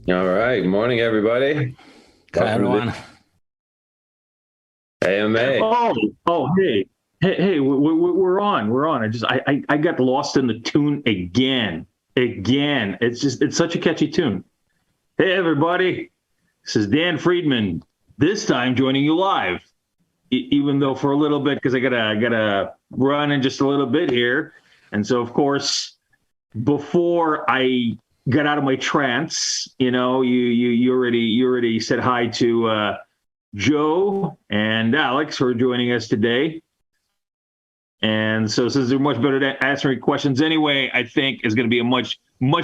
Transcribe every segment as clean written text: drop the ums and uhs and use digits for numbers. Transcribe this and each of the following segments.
All right. Good morning, everybody. Hi, Welcome to everyone. the AMA. Hey, we're on. We're on. I got lost in the tune again. Again. It's such a catchy tune. Hey, everybody. This is Dan Friedman. This time joining you live, even though for a little bit, because I gotta run in just a little bit here. And so, of course, before I got out of my trance, you already said hi to Joe and Alex, who are joining us today. And so, since they're much better at answering questions anyway, I think is going to be a much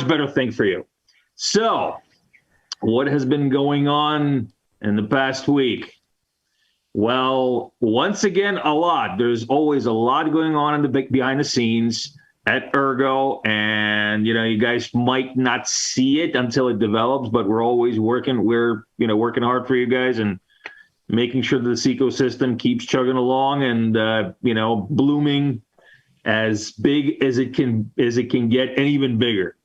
better thing for you. So, what has been going on in the past week? Well, once again, a lot. There's always a lot going on in the behind the scenes at Ergo, and you guys might not see it until it develops, but we're always working. We're working hard for you guys and making sure that this ecosystem keeps chugging along and blooming as big as it can get, and even bigger.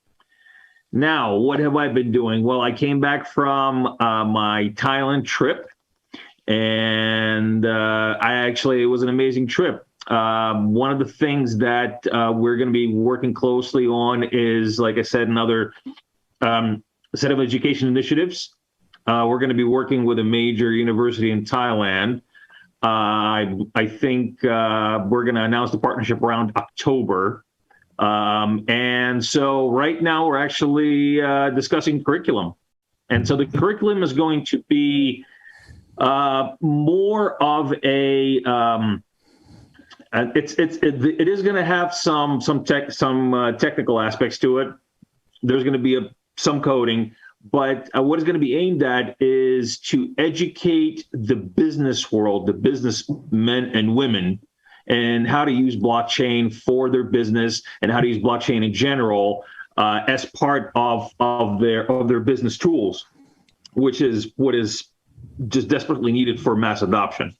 Now, what have I been doing? Well, I came back from my Thailand trip, and it was an amazing trip. One of the things that we're going to be working closely on is, like I said, another set of education initiatives. We're going to be working with a major university in Thailand. I think we're going to announce the partnership around October. And so right now we're actually discussing curriculum. And so the curriculum is going to be more of a it is going to have some technical aspects to it. There's going to be some coding, but what is going to be aimed at is to educate the business world, the businessmen and women, and how to use blockchain for their business and how to use blockchain in general as part of their business tools, which is what is just desperately needed for mass adoption.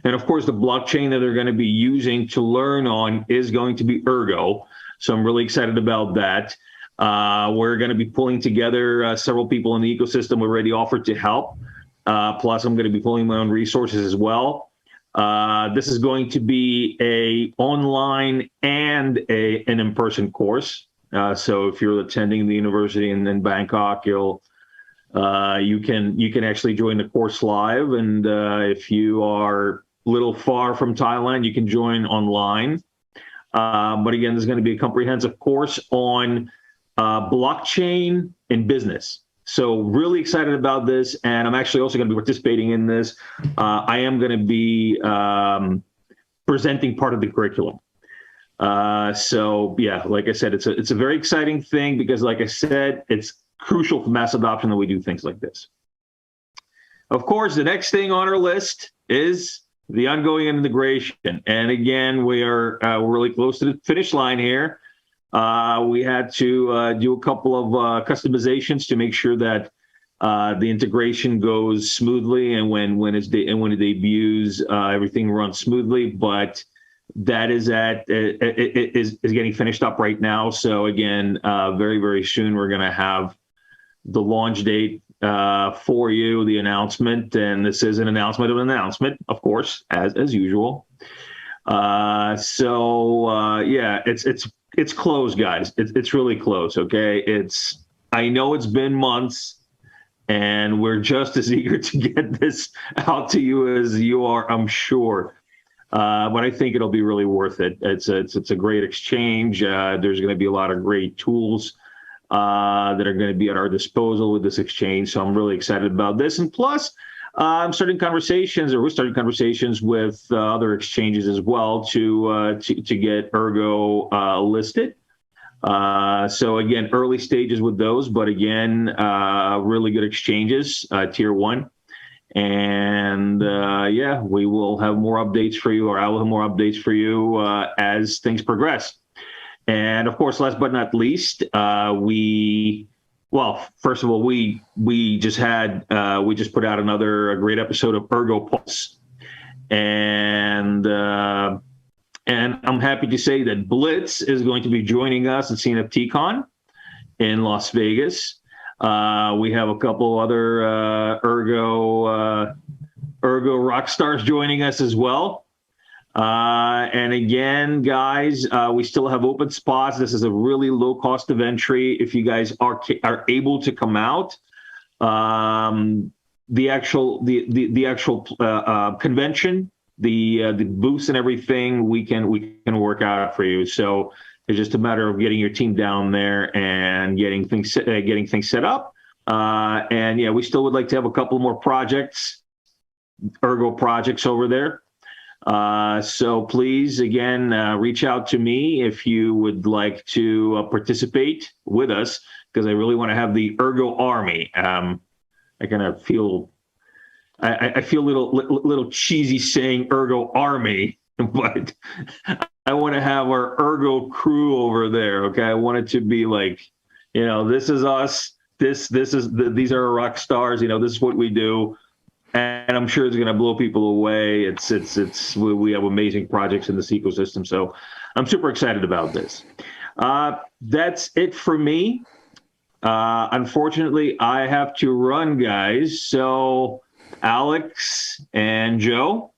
And of course, the blockchain that they're going to be using to learn on is going to be Ergo. So I'm really excited about that. We're going to be pulling together several people in the ecosystem already offered to help. Plus, I'm going to be pulling my own resources as well. This is going to be a online and an in-person course. So if you're attending the university in Bangkok, you can actually join the course live. And if you are a little far from Thailand, you can join online. But again, there's going to be a comprehensive course on blockchain in business. So really excited about this, and I'm actually also going to be participating in this. I am going to be presenting part of the curriculum. So yeah, like I said, it's a very exciting thing because, like I said, it's crucial for mass adoption that we do things like this. Of course, the next thing on our list is the ongoing integration, and again, we're really close to the finish line here. We had to do a couple of customizations to make sure that the integration goes smoothly, and when it debuts, everything runs smoothly. But that is getting finished up right now. So again, very soon we're going to have the launch date for you, the announcement, and this is an announcement of an announcement, of course, as usual. Yeah, it's close, guys. It's really close. Okay, I know it's been months, and we're just as eager to get this out to you as you are, I'm sure. But I think it'll be really worth it. It's a great exchange. There's going to be a lot of great tools that are going to be at our disposal with this exchange. So I'm really excited about this. And plus, we're starting conversations with other exchanges as well to get Ergo listed. So again, early stages with those, but again, really good exchanges, tier one. And yeah, we will have more updates for you, or I will have more updates for you as things progress. And of course, last but not least, first of all, we just put out another great episode of Ergo Pulse, and I'm happy to say that Blitz is going to be joining us at CNFTCon in Las Vegas. We have a couple other Ergo rock stars joining us as well. And again, guys, we still have open spots. This is a really low cost of entry. If you guys are able to come out, the actual convention, the booths and everything, we can work out for you. So it's just a matter of getting your team down there and getting things set up. And yeah, we still would like to have a couple more projects, Ergo projects over there. So please, again, reach out to me if you would like to participate with us, because I really want to have the Ergo army. I kind of feel, I feel a little cheesy saying Ergo army, but I want to have our Ergo crew over there. Okay, I want it to be like, this is us. These are our rock stars. This is what we do. And I'm sure it's going to blow people away. We have amazing projects in this ecosystem. So I'm super excited about this. That's it for me. Unfortunately, I have to run, guys. So Alex and Joe,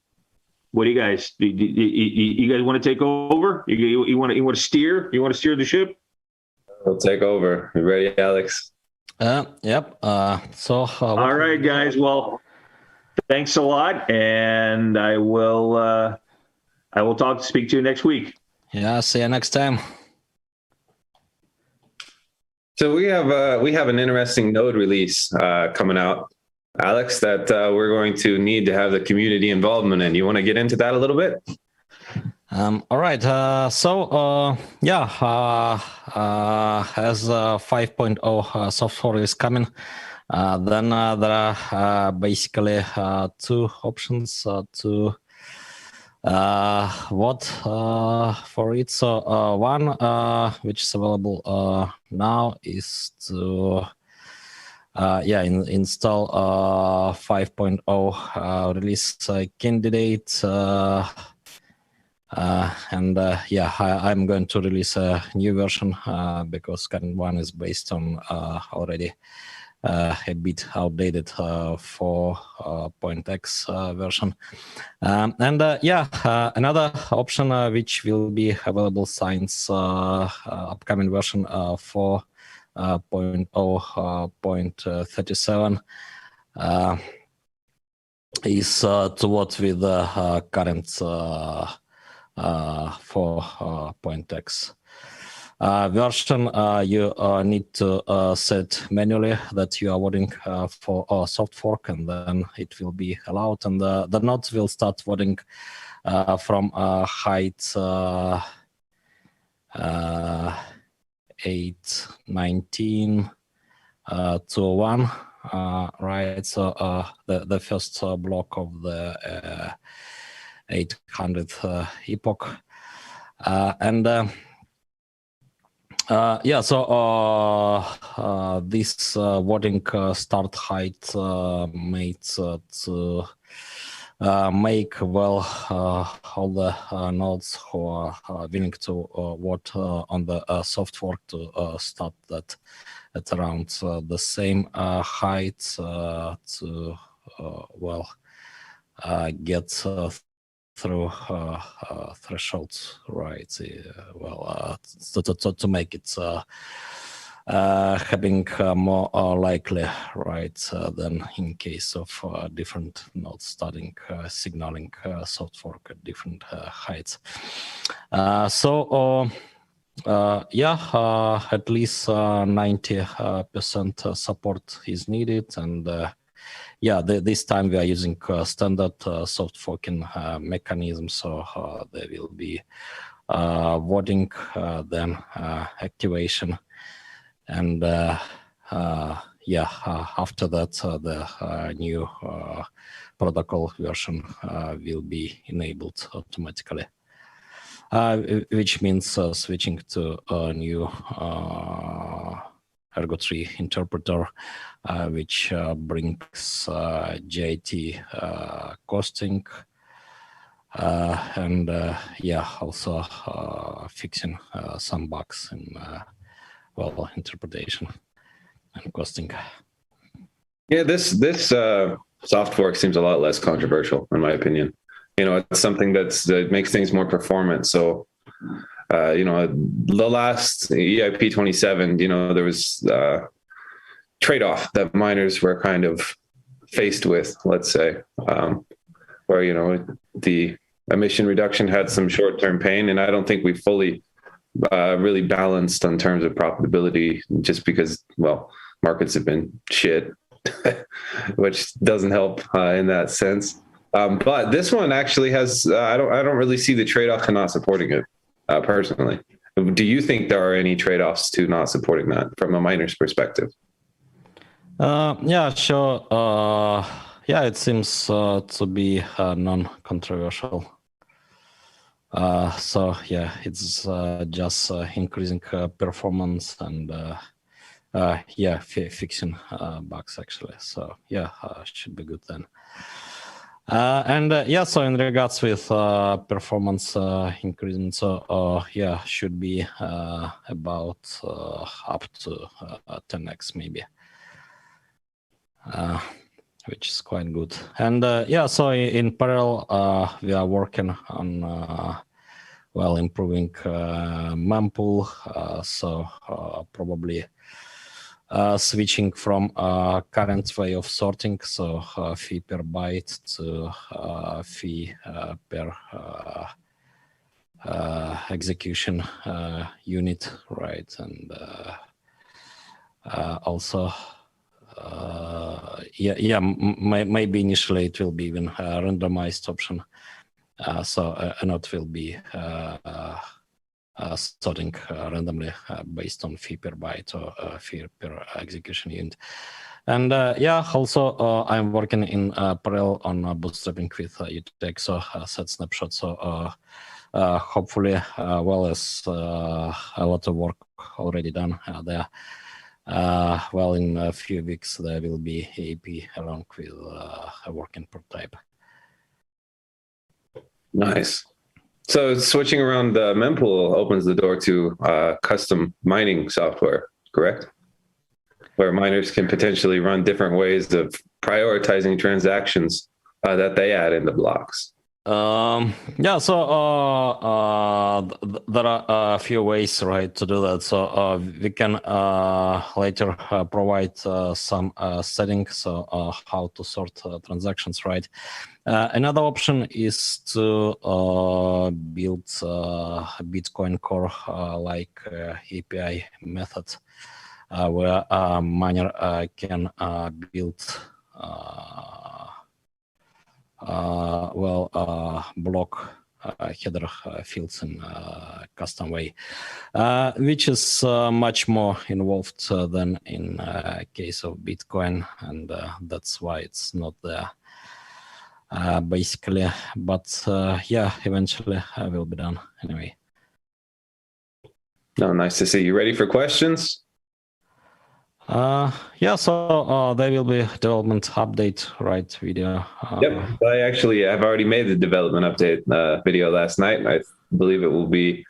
what do you guys? You guys want to take over? You want to steer? You want to steer the ship? We'll take over. You ready, Alex? Yep. All right, guys. Well, thanks a lot, and I will speak to you next week. Yeah, see you next time. So we have an interesting node release coming out, Alex, that we're going to need to have the community involvement in. You want to get into that a little bit? All right. As 5.0 software is coming, then there are basically two options to vote for it. So one which is available now is to install 5.0 release candidate. I'm going to release a new version because current one is based on already a bit outdated 4.x version. Another option which will be available since upcoming version 4.0.37 is to vote with the current 4.x version. You need to set manually that you are voting for a soft fork, and then it will be allowed. And the nodes will start voting from height 819 to 1. Right. So the first block of the 800th epoch, this voting start height made to make all the nodes who are willing to vote on the soft fork to start that at around the same height to get through thresholds, right? To make it having more likely, right, than in case of different nodes starting signaling soft fork at different heights. At least 90% support is needed, and this time we are using standard soft forking mechanism, so there will be voting, then activation, and after that the new protocol version will be enabled automatically, which means switching to a new Ergo 3 interpreter, which brings JIT costing, and also fixing some bugs in interpretation. and costing. Yeah, this soft fork seems a lot less controversial, in my opinion. It's something that makes things more performant. So, the last EIP 27, there was trade-off that miners were kind of faced with, let's say, where, the emission reduction had some short-term pain, and I don't think we fully really balanced in terms of profitability, just because, well, markets have been shit, which doesn't help in that sense. But this one actually has, I don't really see the trade-off to not supporting it, personally. Do you think there are any trade-offs to not supporting that from a miner's perspective? Yeah, sure. Yeah, it seems to be non-controversial. So yeah, it's just increasing performance and yeah, fixing bugs actually. So yeah, should be good then. And yeah, so in regards with performance increasing, so yeah, should be about up to 10x maybe, which is quite good. And yeah, so in parallel, we are working on well, improving mempool, so probably switching from current way of sorting, so fee per byte, to fee per execution unit, right? And also, yeah, maybe initially it will be even a randomized option. So a node will be sorting randomly based on fee per byte or fee per execution unit. And yeah, also I'm working in parallel on bootstrapping with UTech, so set snapshot. So hopefully, well, as a lot of work already done there. Well, in a few weeks there will be AP along with a working prototype. Nice. So switching around the mempool opens the door to custom mining software, correct? Where miners can potentially run different ways of prioritizing transactions that they add into blocks. Yeah, so there are a few ways, right, to do that. So we can later provide some settings, so how to sort transactions, right? Another option is to build Bitcoin Core like API method, where a miner can build block header fields in custom way, which is much more involved than in case of Bitcoin, and that's why it's not there. Basically, but yeah, eventually I will be done anyway. No, nice to see you. Ready for questions? Yeah, so there will be development update, right, video. Yep, I've already made the development update video last night. I believe it will be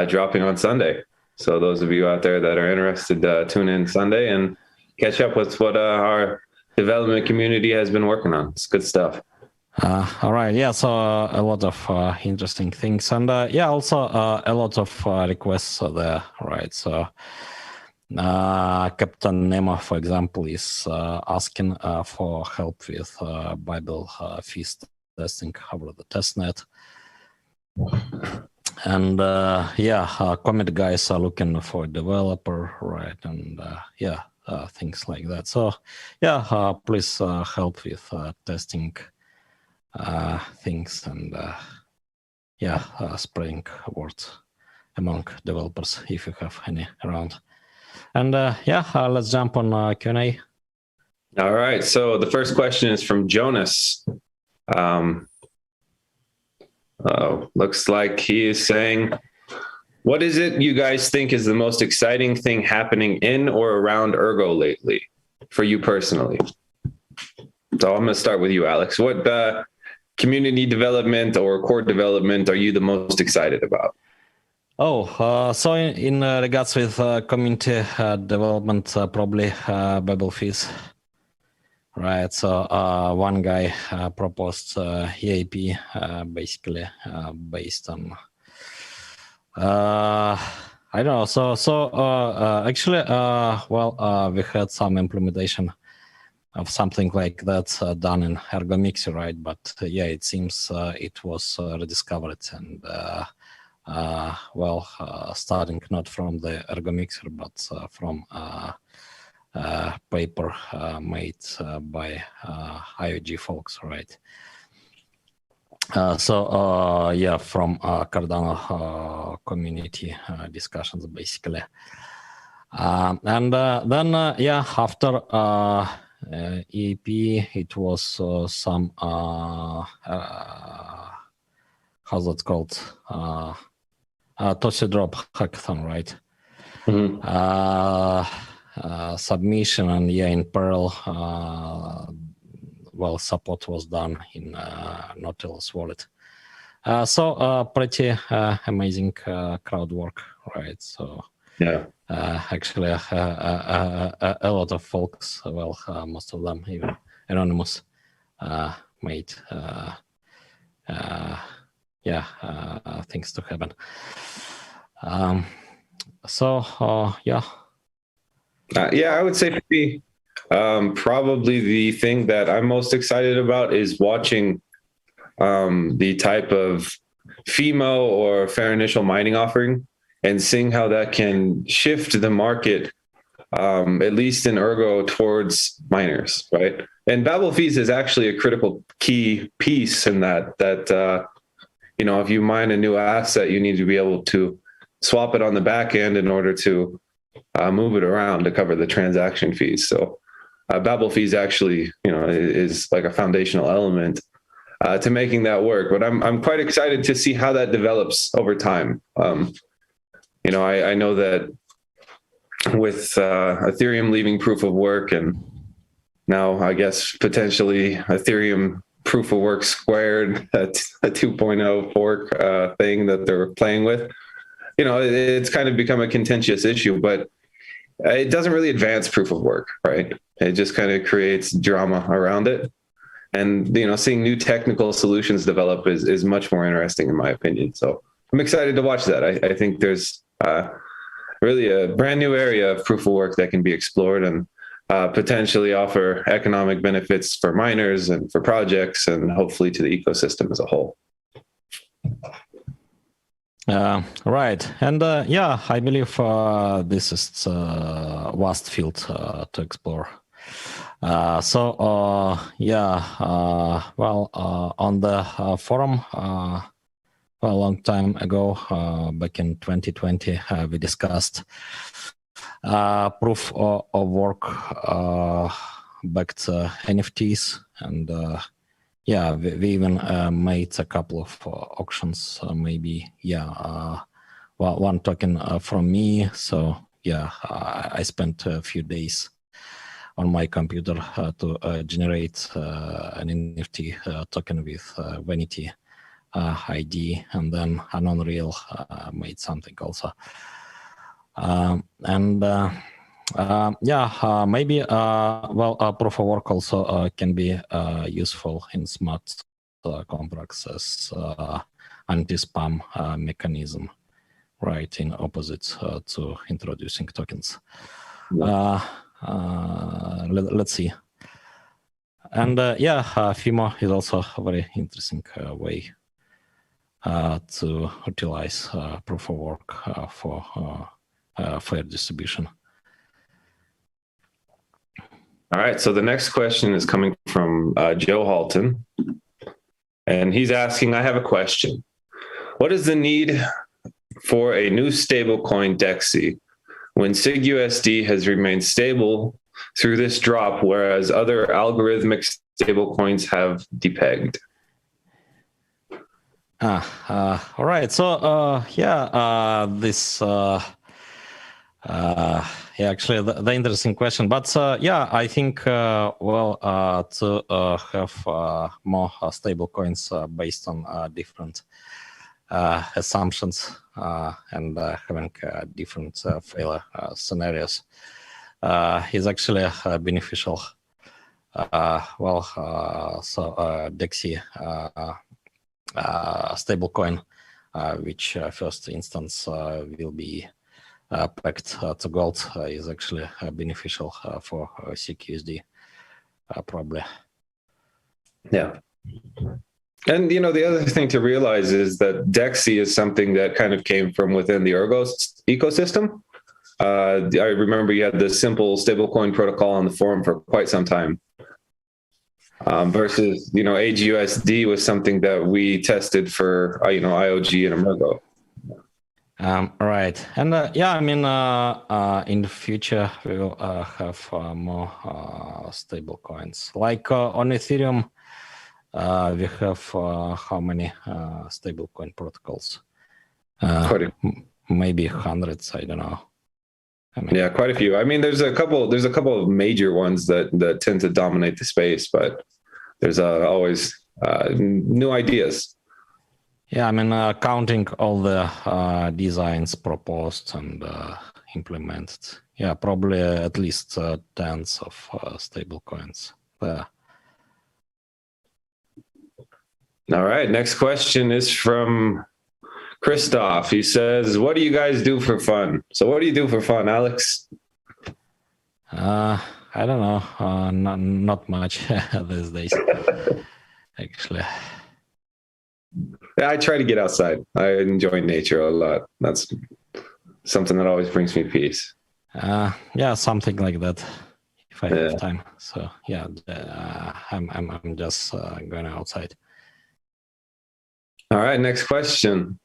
dropping on Sunday. So those of you out there that are interested, tune in Sunday and catch up with what our development community has been working on. It's good stuff. All right, yeah, so a lot of interesting things, and yeah, also a lot of requests there, right? So Captain Nemo, for example, is asking for help with Bible feast testing over the testnet. And yeah, commit guys are looking for a developer, right? And yeah, things like that. So yeah, please help with testing things, and yeah, spreading word among developers if you have any around. And yeah, let's jump on Q&A. All right. So the first question is from Jonas. Looks like he is saying, what is it you guys think is the most exciting thing happening in or around Ergo lately for you personally? So I'm going to start with you, Alex. What community development or core development are you the most excited about? So in regards with community development, probably Babel fees. Right, so one guy proposed EAP basically based on I don't know. So actually, we had some implementation of something like that done in Ergo Mixer, right? But yeah, it seems it was rediscovered and starting not from the Ergo Mixer, but from paper made by IOG folks, right? From Cardano community discussions, basically. After EAP, it was some, how's that called? Tossy Drop hackathon, right? Mm-hmm. Submission and in Perl, support was done in Nautilus wallet. Pretty amazing crowd work, right? So yeah, actually a lot of folks, most of them even anonymous, made things to happen. I would say for me, probably the thing that I'm most excited about is watching the type of FIMO or fair initial mining offering and seeing how that can shift the market, at least in Ergo, towards miners, right? And Babel fees is actually a critical key piece in that if you mine a new asset, you need to be able to swap it on the back end in order to move it around to cover the transaction fees. So Babel fees actually, is like a foundational element to making that work. But I'm quite excited to see how that develops over time. I know that with Ethereum leaving proof of work and now I guess potentially Ethereum proof of work squared, a 2.0 fork thing that they're playing with, it's kind of become a contentious issue, but it doesn't really advance proof of work, right? It just kind of creates drama around it. And, seeing new technical solutions develop is much more interesting in my opinion. So I'm excited to watch that. I think there's really a brand new area of proof of work that can be explored and potentially offer economic benefits for miners and for projects and hopefully to the ecosystem as a whole. Right. And I believe this is a vast field to explore. On the forum, a long time ago, back in 2020, we discussed proof of work backed NFTs, and we even made a couple of auctions. One token from me. So I spent a few days on my computer to generate an NFT token with Vanity ID, and then an Unreal made something also. Maybe proof of work also can be useful in smart contracts as anti-spam mechanism, right? In opposite to introducing tokens. Let's see. And FIMO is also a very interesting way to utilize proof of work for fair distribution. All right, so the next question is coming from Joe Halton, and he's asking, I have a question. What is the need for a new stablecoin DEXI when SIG-USD has remained stable through this drop, whereas other algorithmic stablecoins have depegged? All right, so this actually the interesting question, but I think to have more stable coins based on different assumptions and having different failure scenarios is actually beneficial. So DEXI stablecoin, which first instance will be pegged to gold, is actually beneficial for CQSD, probably. Yeah. And, the other thing to realize is that DEXI is something that kind of came from within the Ergo ecosystem. I remember you had the simple stablecoin protocol on the forum for quite some time. Versus, AGUSD was something that we tested for, IOG and Ergo. Right. And in the future, we will have more stable coins. Like on Ethereum, we have how many stablecoin protocols? Maybe hundreds, I don't know. Yeah, quite a few. There's a couple of major ones that tend to dominate the space, but there's always new ideas. Yeah, counting all the designs proposed and implemented. Yeah, probably at least tens of stable coins. All right, next question is from Christoph. He says, what do you guys do for fun? So what do you do for fun, Alex? I don't know. Not much these days, actually. I try to get outside. I enjoy nature a lot. That's something that always brings me peace. Yeah, something like that, if I have time. So yeah, I'm just going outside. All right, next question.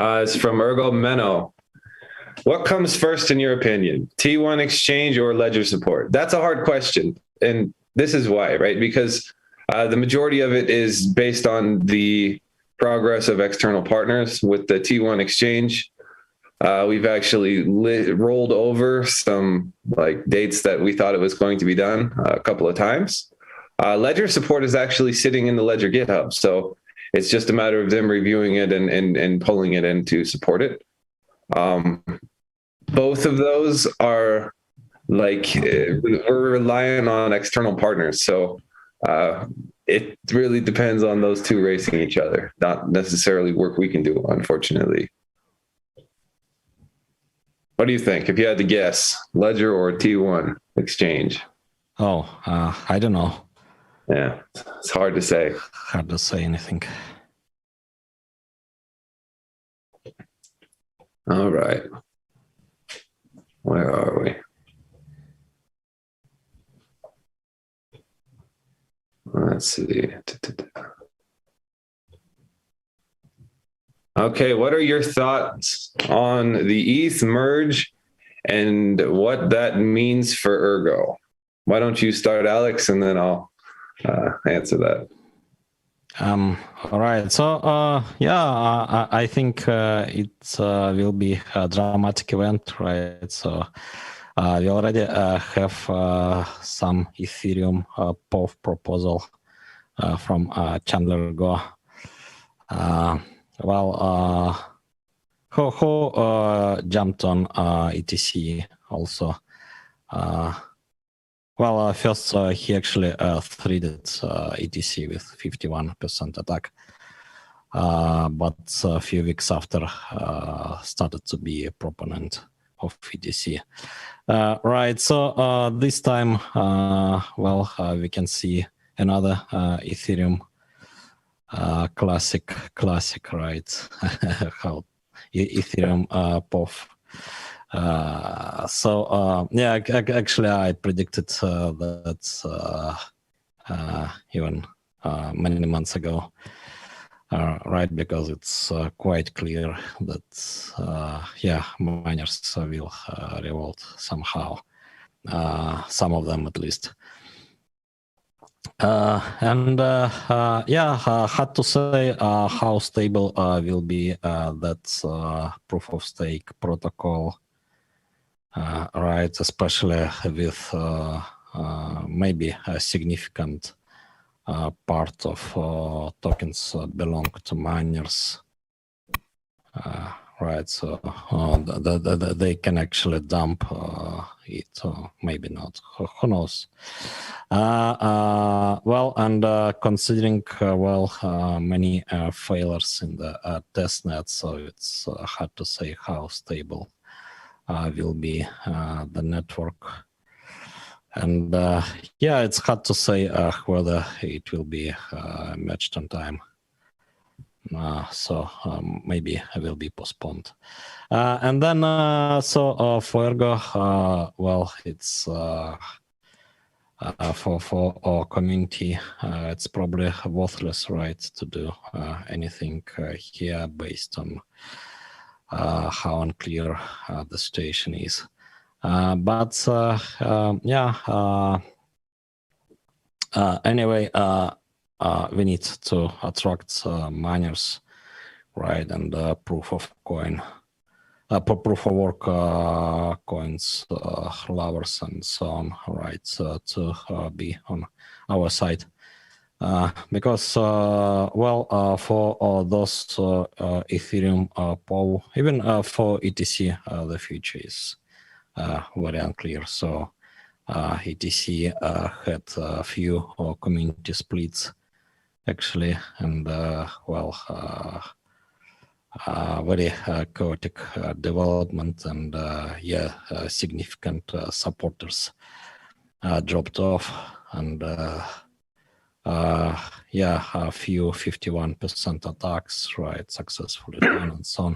It's from Ergo Menno. What comes first in your opinion, T1 exchange or ledger support? That's a hard question. And this is why, right? Because the majority of it is based on the progress of external partners. With the T1 exchange, we've actually rolled over some dates that we thought it was going to be done a couple of times. Ledger support is actually sitting in the Ledger GitHub. So it's just a matter of them reviewing it and pulling it in to support it. Both of those are we're relying on external partners. So it really depends on those two racing each other, not necessarily work we can do, unfortunately. What do you think? If you had to guess, Ledger or T1 exchange? Oh, I don't know. Yeah, it's hard to say. Hard to say anything. All right. Where are we? Let's see. Okay, what are your thoughts on the ETH merge and what that means for Ergo? Why don't you start, Alex, and then I'll answer that. All right. So, I think it will be a dramatic event, right? So, we already have some Ethereum POV proposal from Chandler Go. Who jumped on ETC also. First he actually threaded ETC with 51% attack, but a few weeks after started to be a proponent of ETC. Right, so this time, we can see another Ethereum classic, right? How Ethereum POV. Actually, I predicted that even many months ago, right? Because it's quite clear that miners will revolt somehow, some of them at least. Hard to say how stable will be that proof of stake protocol. Right, especially with maybe a significant part of tokens belong to miners. right? So they can actually dump it, or maybe not. Who knows? Well, and considering many failures in the testnet, so it's hard to say how stable will be the network. And yeah, it's hard to say whether it will be matched on time. So maybe it will be postponed. And then for Ergo, well, it's for our community, it's probably worthless, right, to do anything here based on how unclear the situation is. But yeah, anyway, we need to attract miners, right, and proof of work coins, lovers, and so on, right, to be on our side. Because for those Ethereum pool, even for ETC, the future is very unclear. So ETC had a few community splits actually, and very chaotic development, and yeah, significant supporters dropped off, and yeah, a few 51% attacks, right, successfully done, and so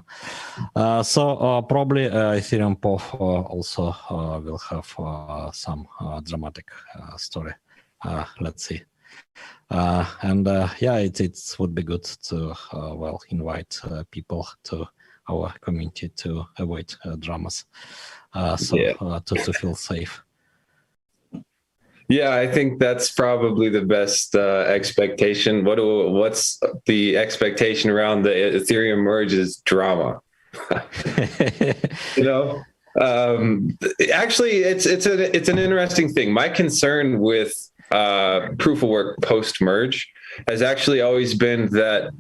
on. So probably Ethereum POF also will have some dramatic story. Let's see. And yeah, it would be good to invite people to our community to avoid dramas, to feel safe. Yeah, I think that's probably the best expectation. What's the expectation around the Ethereum merge is drama. You know, actually, it's an interesting thing. My concern with proof of work post merge has actually always been that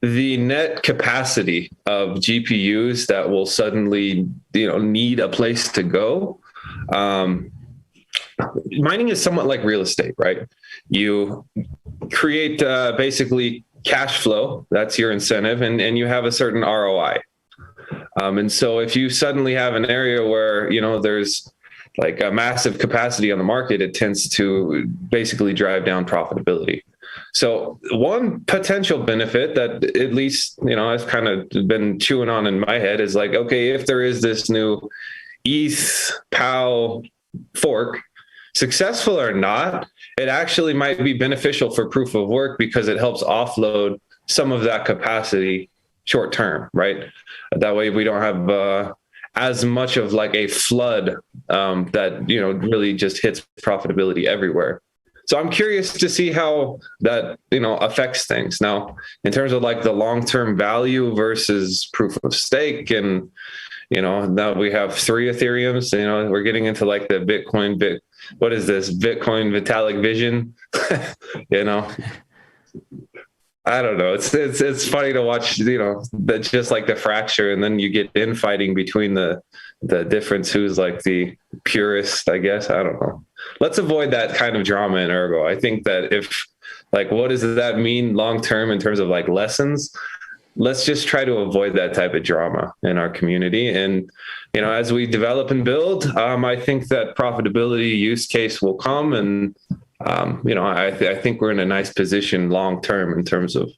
the net capacity of GPUs that will suddenly need a place to go. Mining is somewhat like real estate, right? You create basically cash flow, that's your incentive, and you have a certain ROI. And so if you suddenly have an area where there's like a massive capacity on the market, it tends to basically drive down profitability. So one potential benefit that at least I've kind of been chewing on in my head is like, okay, if there is this new ETH POW fork, successful or not, it actually might be beneficial for proof of work because it helps offload some of that capacity short term, right? That way we don't have as much of like a flood that really just hits profitability everywhere. So I'm curious to see how that affects things. Now, in terms of like the long-term value versus proof of stake, and now we have 3 Ethereums. We're getting into like the Bitcoin what is this? Bitcoin Vitalik vision? I don't know. It's funny to watch, just like the fracture, and then you get infighting between the difference who's like the purist, I guess. I don't know. Let's avoid that kind of drama in Ergo. I think that what does that mean long term in terms of like lessons? Let's just try to avoid that type of drama in our community. And, as we develop and build, I think that profitability use case will come. And, I think we're in a nice position long term in terms of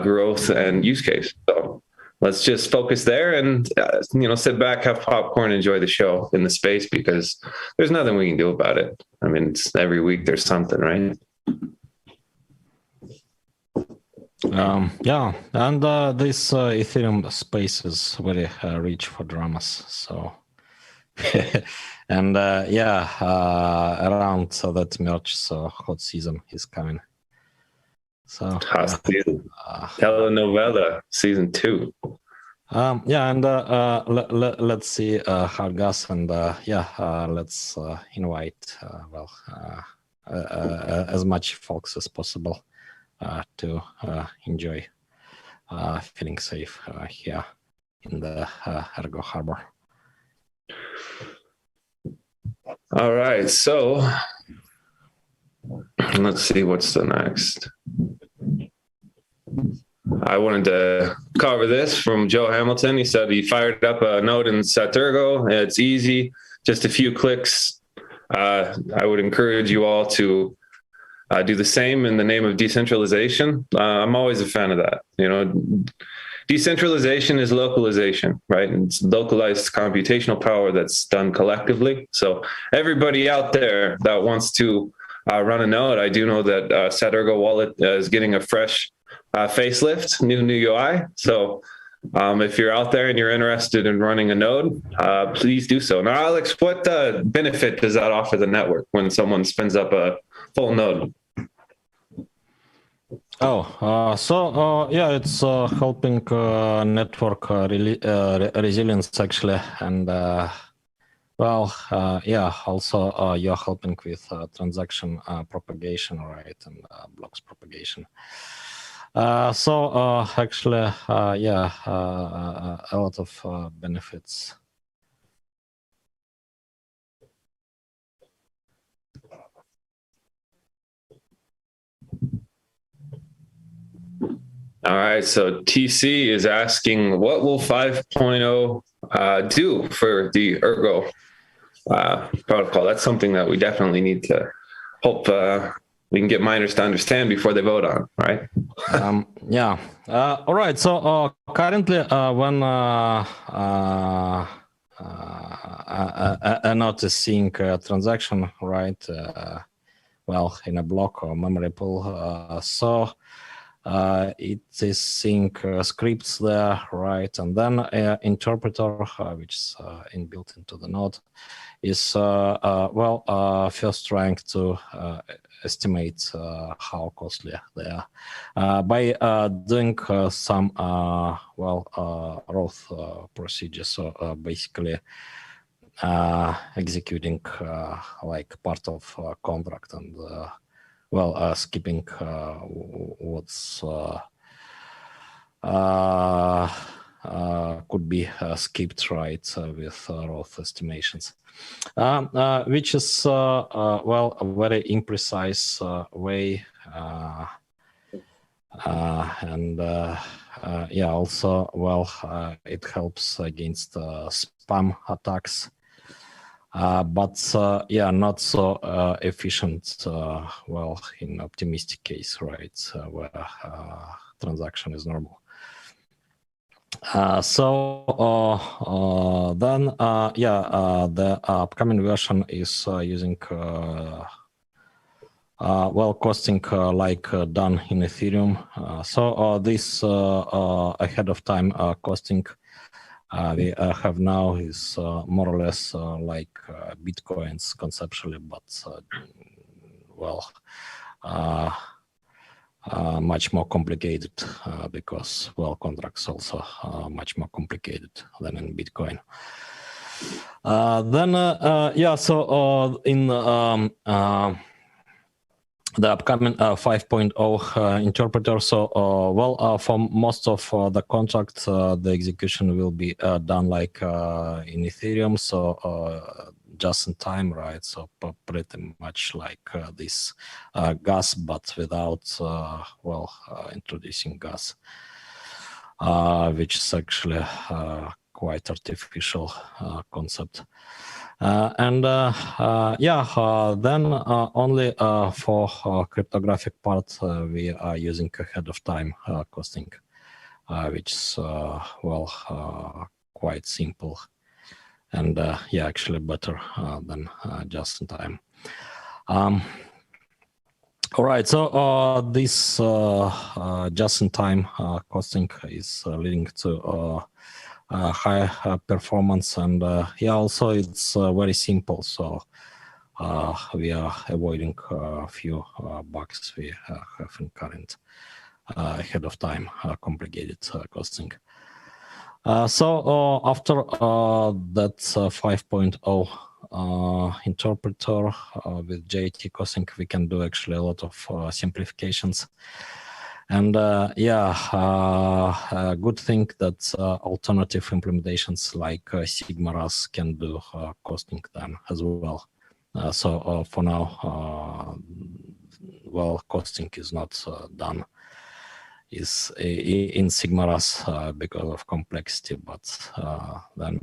growth and use case. So let's just focus there and, sit back, have popcorn, enjoy the show in the space, because there's nothing we can do about it. I mean, it's every week there's something, right? Yeah, and this Ethereum space is very rich for dramas. So, and yeah, around that merge, so hot season is coming. So hot season, telenovela season 2. Yeah, and let's see how it goes, and yeah, let's invite as much folks as possible to enjoy feeling safe here in the Ergo harbor. All right, so let's see what's the next. I wanted to cover this from Joe Hamilton. He said he fired up a node in Ergo. It's easy, just a few clicks. I would encourage you all to do the same in the name of decentralization. I'm always a fan of that. You know, decentralization is localization, right? It's localized computational power that's done collectively. So everybody out there that wants to run a node, I do know that Ergo wallet is getting a fresh facelift, new UI. So if you're out there and you're interested in running a node, please do so. Now, Alex, what benefit does that offer the network when someone spins up a full node? Yeah, it's helping network resilience actually, and also you're helping with transaction propagation, right, and blocks propagation. Actually, a lot of benefits. All right, so TC is asking, what will 5.0 do for the Ergo protocol? That's something that we definitely need to hope we can get miners to understand before they vote on, right? All right, so currently when a node is seeing a transaction, right, in a block or memory pool, it is seeing scripts there, right? And then interpreter, which is inbuilt into the node, is first trying to estimate how costly they are by doing some Roth procedures. So basically executing like part of contract and skipping what's could be skipped, right, with Roth estimations, which is a very imprecise way, and also it helps against spam attacks. But not so efficient, in optimistic case, right, where transaction is normal. The upcoming version is using costing like done in Ethereum. This ahead of time costing we have now is more or less like Bitcoins conceptually, but much more complicated because contracts also much more complicated than in Bitcoin. In the upcoming 5.0 interpreter, for most of the contracts, the execution will be done like in Ethereum, just in time, right? So pretty much like this gas, but without introducing gas, which is actually quite artificial concept. Then only for cryptographic part we are using ahead of time costing, which is quite simple and actually better than just in time. All right, so this just in time costing is leading to high performance, and also it's very simple, so we are avoiding a few bugs we have in current ahead of time complicated costing. After that 5.0 interpreter with JT costing, we can do actually a lot of simplifications. And a good thing that alternative implementations like Sigma RAS can do costing then as well. So for now, well, costing is not done is in Sigma RAS because of complexity, but then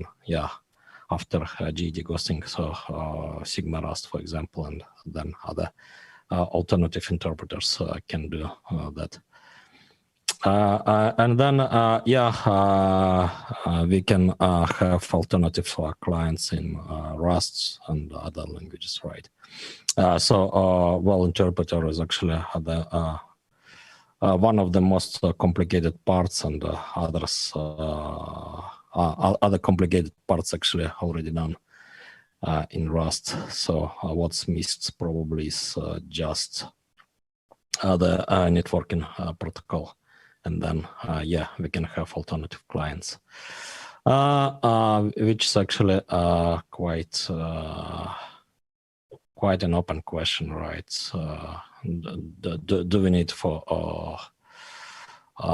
after GED ghosting, so Sigma RAS, for example, and then other alternative interpreters can do that. And then, we can have alternative clients in Rust and other languages, right? Well, interpreter is actually one of the most complicated parts, and other complicated parts actually already done in Rust. So what's missed probably is just the networking protocol. And then, we can have alternative clients, which is actually quite an open question, right? Do we need for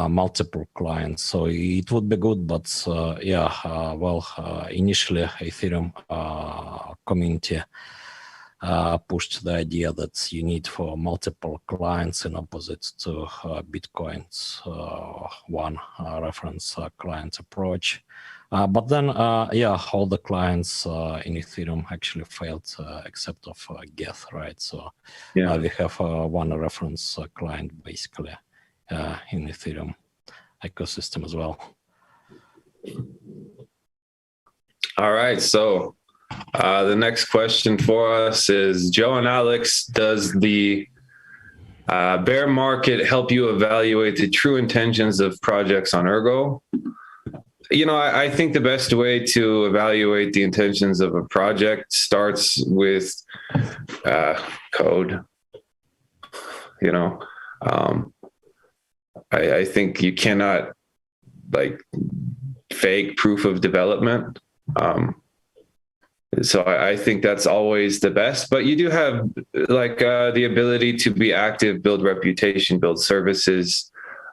multiple clients? So it would be good, but initially Ethereum community pushed the idea that you need for multiple clients in opposite to Bitcoin's one reference client approach. But then, all the clients in Ethereum actually failed except of Geth, right? So we have one reference client basically in Ethereum ecosystem as well. All right, so the next question for us is, Joe and Alex, does the bear market help you evaluate the true intentions of projects on Ergo? I think the best way to evaluate the intentions of a project starts with code. I think you cannot fake proof of development. So I think that's always the best, but you do have the ability to be active, build reputation, build services,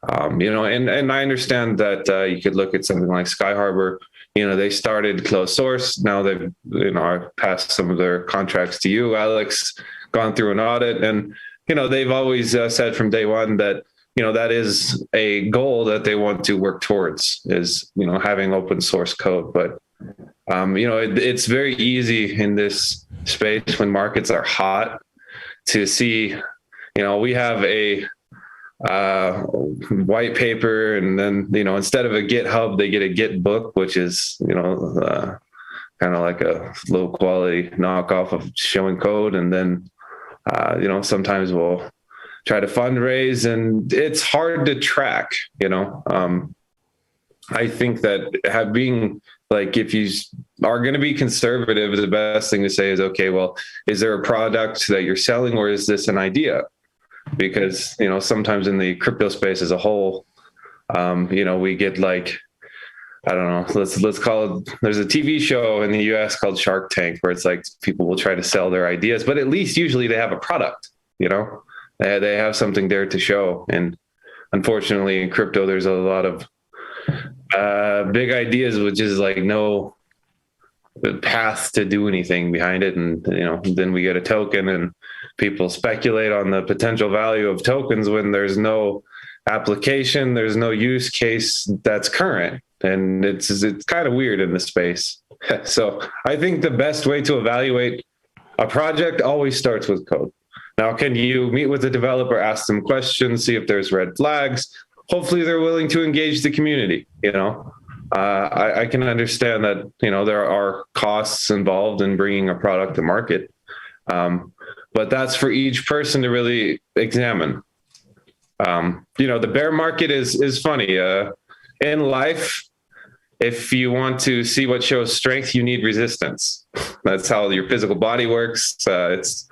and I understand that you could look at something like Sky Harbor. They started closed source. Now they've, passed some of their contracts to you, Alex, gone through an audit, and, they've always said from day one that, that is a goal that they want to work towards, is, having open source code. But it's very easy in this space when markets are hot to see, we have a white paper, and then, instead of a GitHub, they get a Git book, which is, kind of like a low quality knockoff of showing code. And then, sometimes we'll try to fundraise, and it's hard to track, I think that being if you are going to be conservative, the best thing to say is, okay, well, is there a product that you're selling, or is this an idea? Because, sometimes in the crypto space as a whole, we get I don't know, let's call it, there's a TV show in the US called Shark Tank, where it's people will try to sell their ideas, but at least usually they have a product, they have something there to show. And unfortunately in crypto, there's a lot of big ideas, which is no path to do anything behind it. And, then we get a token, and people speculate on the potential value of tokens when there's no application, there's no use case that's current. And it's kind of weird in this space. So I think the best way to evaluate a project always starts with code. Now, can you meet with the developer, ask them questions, see if there's red flags? Hopefully they're willing to engage the community. I can understand that, there are costs involved in bringing a product to market. But that's for each person to really examine. The bear market is funny. In life, if you want to see what shows strength, you need resistance. That's how your physical body works. It's,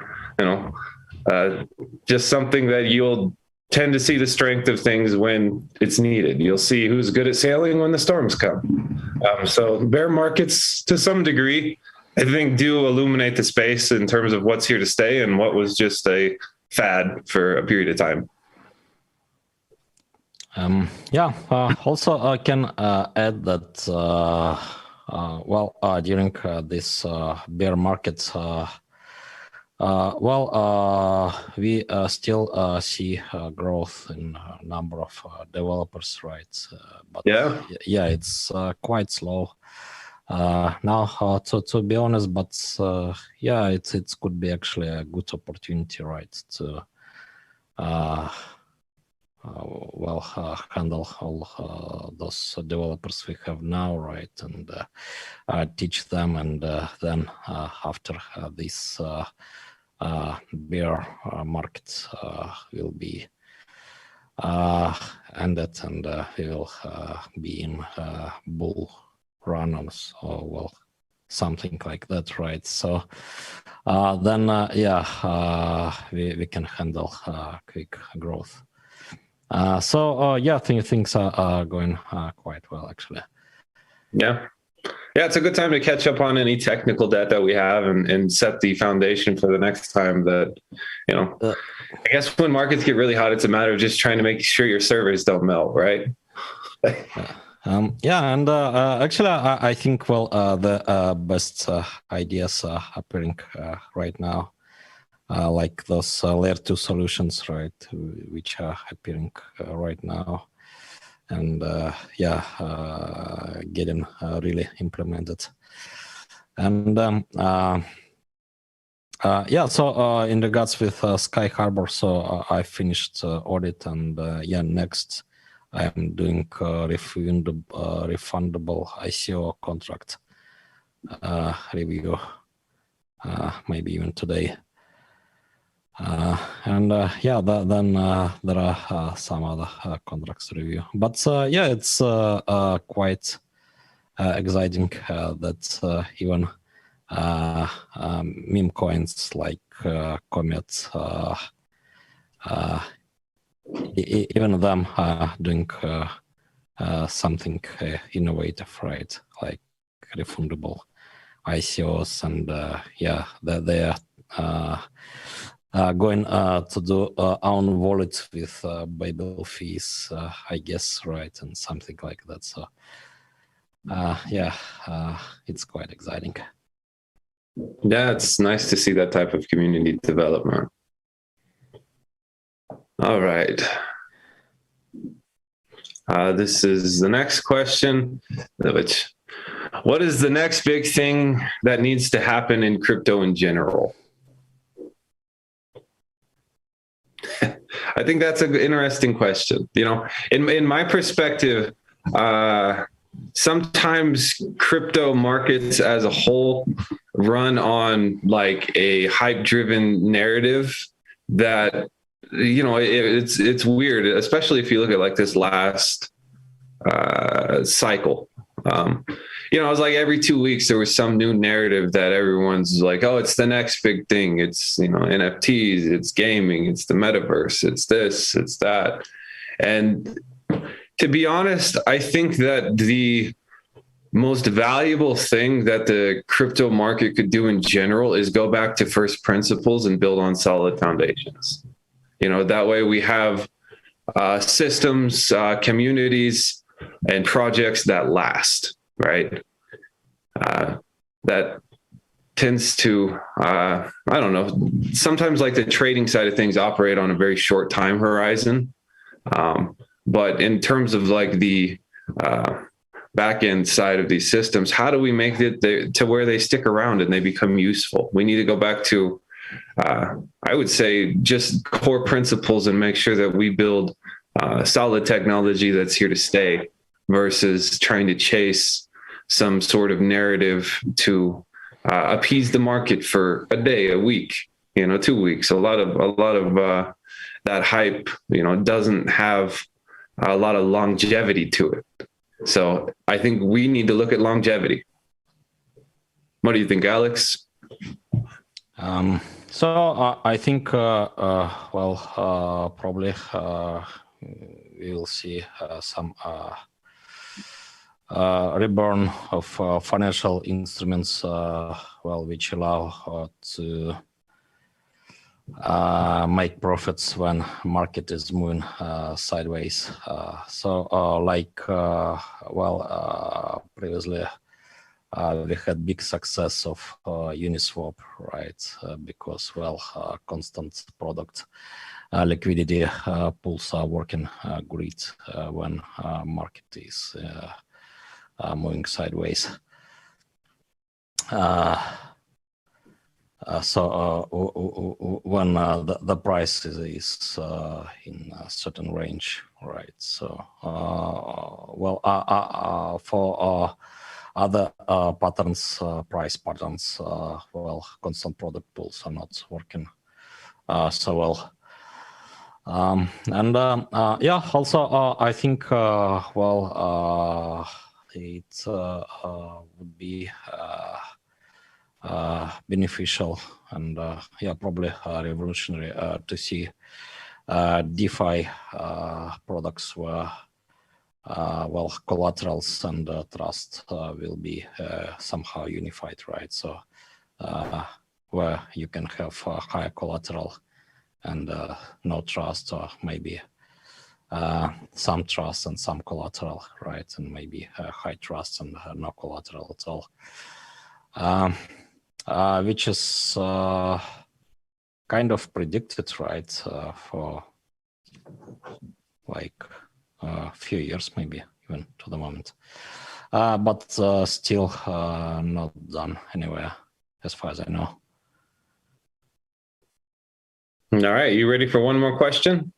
just something that you'll tend to see the strength of things when it's needed. You'll see who's good at sailing when the storms come. So bear markets, to some degree, I think, do illuminate the space in terms of what's here to stay and what was just a fad for a period of time. Yeah. Also, I can add that during this bear market, we still see growth in number of developers, right? But Yeah. yeah, it's quite slow now. To be honest, but yeah, it could be actually a good opportunity, right? To handle all those developers we have now, right, and teach them, and then after this bear market will be ended, and we will be in bull run, or so, something like that, right? So then we can handle quick growth. Yeah, things are going quite well, actually. Yeah. Yeah, it's a good time to catch up on any technical debt that we have, and set the foundation for the next time that, I guess when markets get really hot, it's a matter of just trying to make sure your servers don't melt, right? Yeah, and actually, I think, the best ideas are appearing right now, like those layer 2 solutions, right, which are appearing right now, and getting really implemented. And so in regards with Sky Harbor, so I finished audit, and next I am doing refundable ICO contract review, maybe even today. Then there are some other contracts to review. But it's quite exciting that even meme coins like Comet, even them are doing something innovative, right? Like refundable ICOs, and they are going to do own wallet with Babel fees, I guess, right, and something like that. So it's quite exciting. Yeah, it's nice to see that type of community development. All right. This is the next question, what is the next big thing that needs to happen in crypto in general? I think that's an interesting question. In my perspective, sometimes crypto markets as a whole run on like a hype-driven narrative that, it's weird, especially if you look at like this last cycle. It was like every 2 weeks there was some new narrative that everyone's like, oh, it's the next big thing. It's, NFTs, it's gaming, it's the metaverse, it's this, it's that. And to be honest, I think that the most valuable thing that the crypto market could do in general is go back to first principles and build on solid foundations. That way we have systems, communities, and projects that last, right? That tends to, I don't know, sometimes like the trading side of things operate on a very short time horizon. But in terms of like the back end side of these systems, how do we make it to where they stick around and they become useful? We need to go back to, I would say, just core principles and make sure that we build solid technology that's here to stay, versus trying to chase some sort of narrative to appease the market for a day, a week, 2 weeks. A lot of that hype, doesn't have a lot of longevity to it. So I think we need to look at longevity. What do you think, Alex? So I think, probably we will see some reborn of financial instruments, which allow to make profits when market is moving sideways. Previously we had big success of Uniswap, right? Because constant product liquidity pools are working great when market is moving sideways. When the price is in a certain range, right? So, for other patterns, price patterns, constant product pools are not working so well. Also, I think, it would be beneficial and probably revolutionary to see DeFi products where collaterals and trust will be somehow unified, right? So where you can have higher collateral and no trust, or maybe some trust and some collateral, right? And maybe high trust and no collateral at all. Which is kind of predicted, right, for like a few years, maybe even to the moment, but still not done anywhere, as far as I know. All right, you ready for one more question?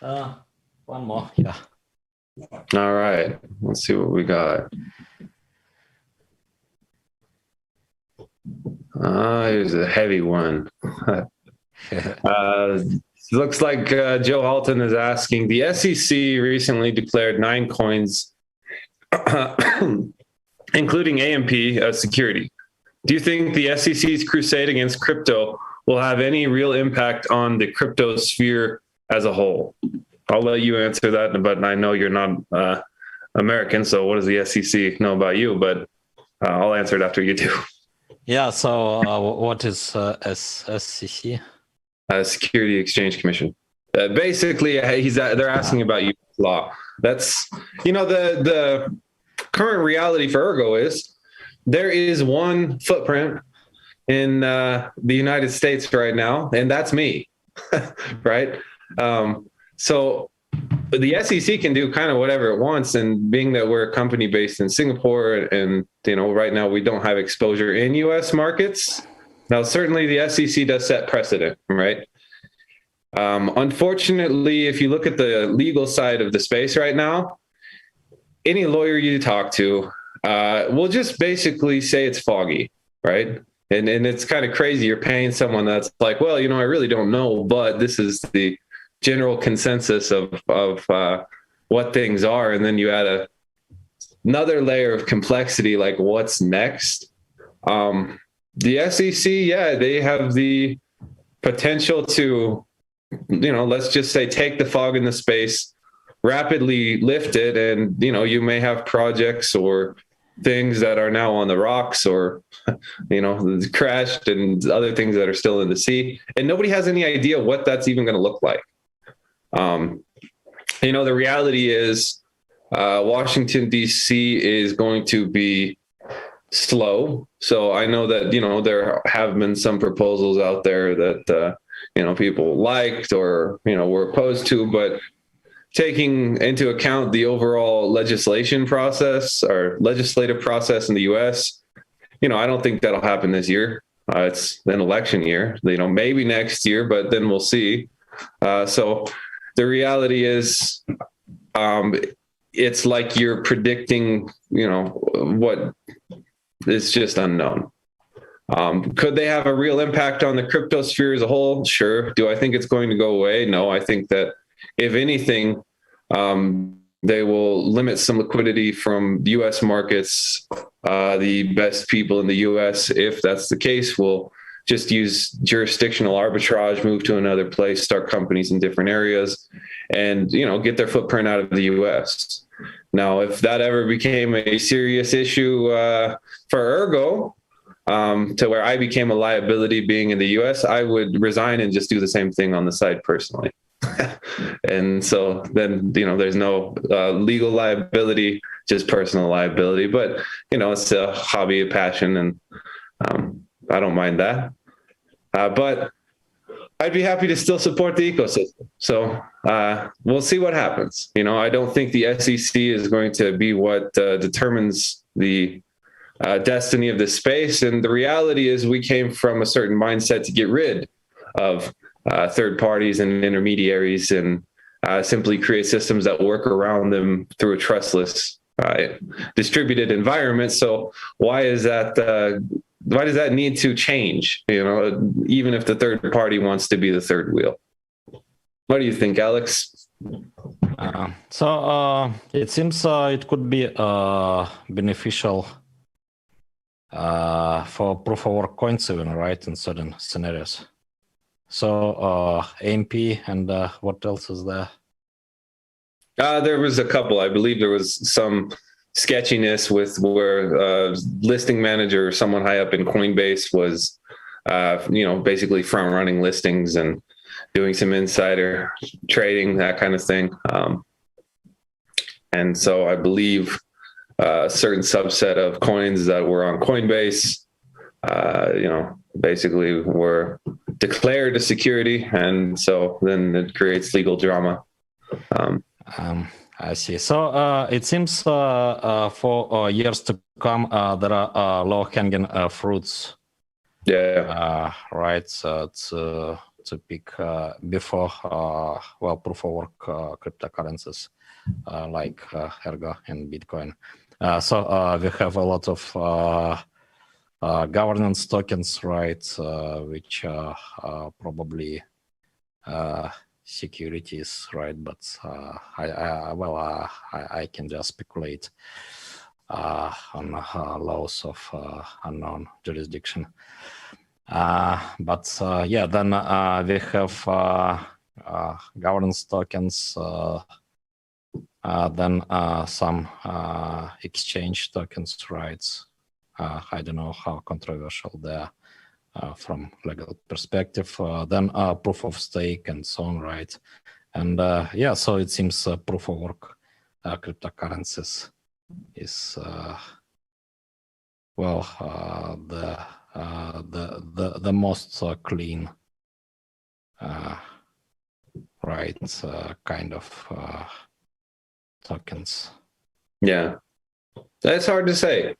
One more, yeah. All right, let's see what we got. Here's a heavy one. Looks like Joe Halton is asking, the SEC recently declared 9 coins, including AMP, as security. Do you think the SEC's crusade against crypto will have any real impact on the crypto sphere as a whole? I'll let you answer that, but I know you're not American, so what does the SEC know about you? But I'll answer it after you do. Yeah, so what is SEC? Security Exchange Commission. Basically, they're asking about U.S. law. That's, the current reality for Ergo is there is one footprint in the United States right now, and that's me, right? So the SEC can do kind of whatever it wants, and being that we're a company based in Singapore, and right now we don't have exposure in U.S. markets. Now, certainly the SEC does set precedent, right? Unfortunately, if you look at the legal side of the space right now, any lawyer you talk to will just basically say it's foggy, right? And it's kind of crazy. You're paying someone that's like, well, I really don't know, but this is the general consensus of what things are. And then you add another layer of complexity, like what's next. The SEC, they have the potential to, let's just say, take the fog in the space, rapidly lift it, and you may have projects or things that are now on the rocks, or crashed, and other things that are still in the sea, and nobody has any idea what that's even going to look like. The reality is Washington, D.C. is going to be slow. So I know that, there have been some proposals out there that, people liked or, were opposed to, but taking into account the overall legislative process in the U.S., I don't think that'll happen this year. It's an election year, maybe next year, but then we'll see. So the reality is, it's like you're predicting, what is just unknown. Could they have a real impact on the crypto sphere as a whole? Sure. Do I think it's going to go away? No, I think that if anything, they will limit some liquidity from U.S. markets. The best people in the U.S., if that's the case, will just use jurisdictional arbitrage, move to another place, start companies in different areas, and get their footprint out of the U.S. Now, if that ever became a serious issue for Ergo, to where I became a liability being in the US, I would resign and just do the same thing on the side personally. And so then, there's no legal liability, just personal liability. But, it's a hobby, a passion, and I don't mind that. But I'd be happy to still support the ecosystem. So we'll see what happens. I don't think the SEC is going to be what determines the destiny of this space. And the reality is we came from a certain mindset to get rid of third parties and intermediaries and simply create systems that work around them through a trustless distributed environment. So why is that? Why does that need to change? Even if the third party wants to be the third wheel. What do you think, Alex? So it seems it could be beneficial for proof of work coins even, right, in certain scenarios. So AMP and what else is there? There was a couple. I believe there was some sketchiness with where listing manager or someone high up in Coinbase was, basically front running listings and doing some insider trading, that kind of thing. And so I believe a certain subset of coins that were on Coinbase, basically were declared a security. And so then it creates legal drama. I see. So it seems for years to come, there are low-hanging fruits. Yeah. Right. So to pick before proof of work cryptocurrencies like Ergo and Bitcoin. So we have a lot of governance tokens, right, which are probably securities, right? But I can just speculate on laws of unknown jurisdiction. But then we have governance tokens, then some exchange tokens, right? I don't know how controversial they are from legal perspective. Then proof of stake and so on, right? And so it seems proof of work cryptocurrencies is the most clean, right, kind of tokens. Yeah, that's hard to say.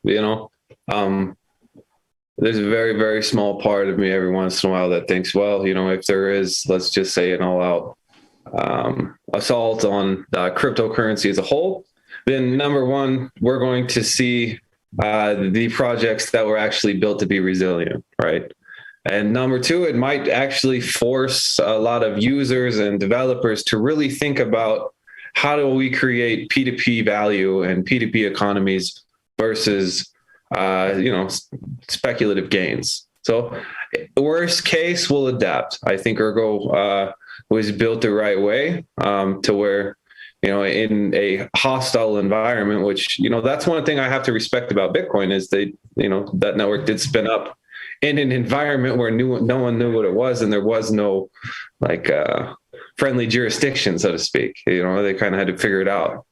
There's a very, very small part of me every once in a while that thinks, well, if there is, let's just say an all-out assault on cryptocurrency as a whole, then number one, we're going to see the projects that were actually built to be resilient, right? And number two, it might actually force a lot of users and developers to really think about how do we create P2P value and P2P economies versus speculative gains. So worst case, we'll adapt. I think Ergo was built the right way to where, in a hostile environment, which, that's one thing I have to respect about Bitcoin is that network did spin up in an environment where no one knew what it was. And there was no friendly jurisdiction, so to speak. They kind of had to figure it out.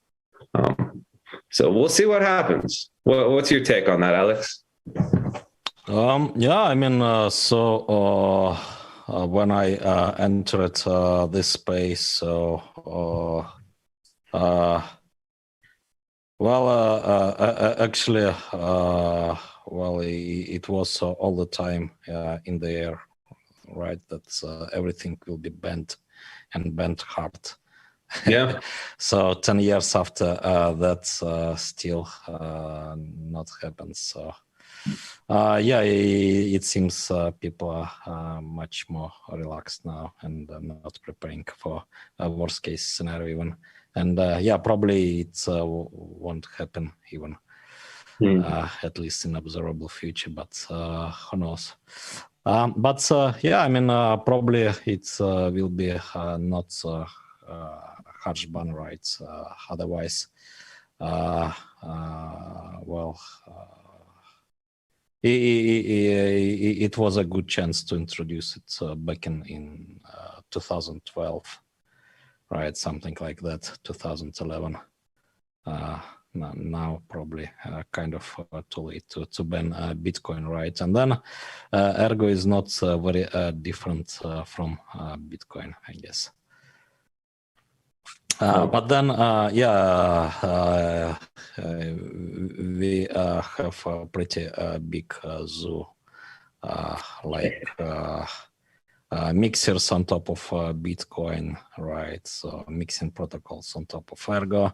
So we'll see what happens. What's your take on that, Alex? So when I entered this space, it was all the time in the air, right? That everything will be bent and bent hard. Yeah. So 10 years after that's still not happened. So it seems people are much more relaxed now and not preparing for a worst case scenario even. And probably it won't happen even, at least in observable future, but who knows. Probably it will be not harsh ban, right? Otherwise, it was a good chance to introduce it back in 2012, right? Something like that, 2011. Now probably kind of too late to ban Bitcoin, right? And then Ergo is not very different from Bitcoin, I guess. But then, we have a pretty big zoo, like mixers on top of Bitcoin, right? So mixing protocols on top of Ergo,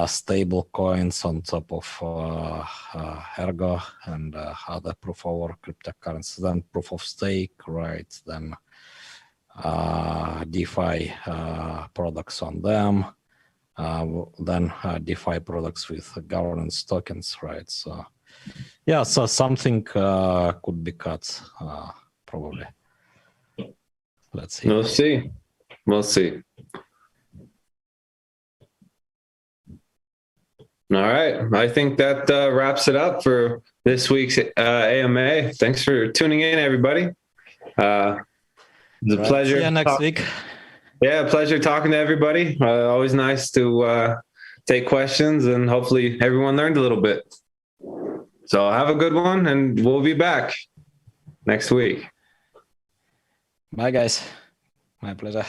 stable coins on top of Ergo, and other proof over cryptocurrencies, then proof of stake, right? Then DeFi products on them, then DeFi products with governance tokens, right? So yeah, so something could be cut probably. Let's see. We'll see. We'll see. All right. I think that wraps it up for this week's AMA. Thanks for tuning in, everybody. It's a pleasure. See you next week. Yeah, pleasure talking to everybody. Always nice to take questions, and hopefully everyone learned a little bit. So have a good one, and we'll be back next week. Bye, guys. My pleasure.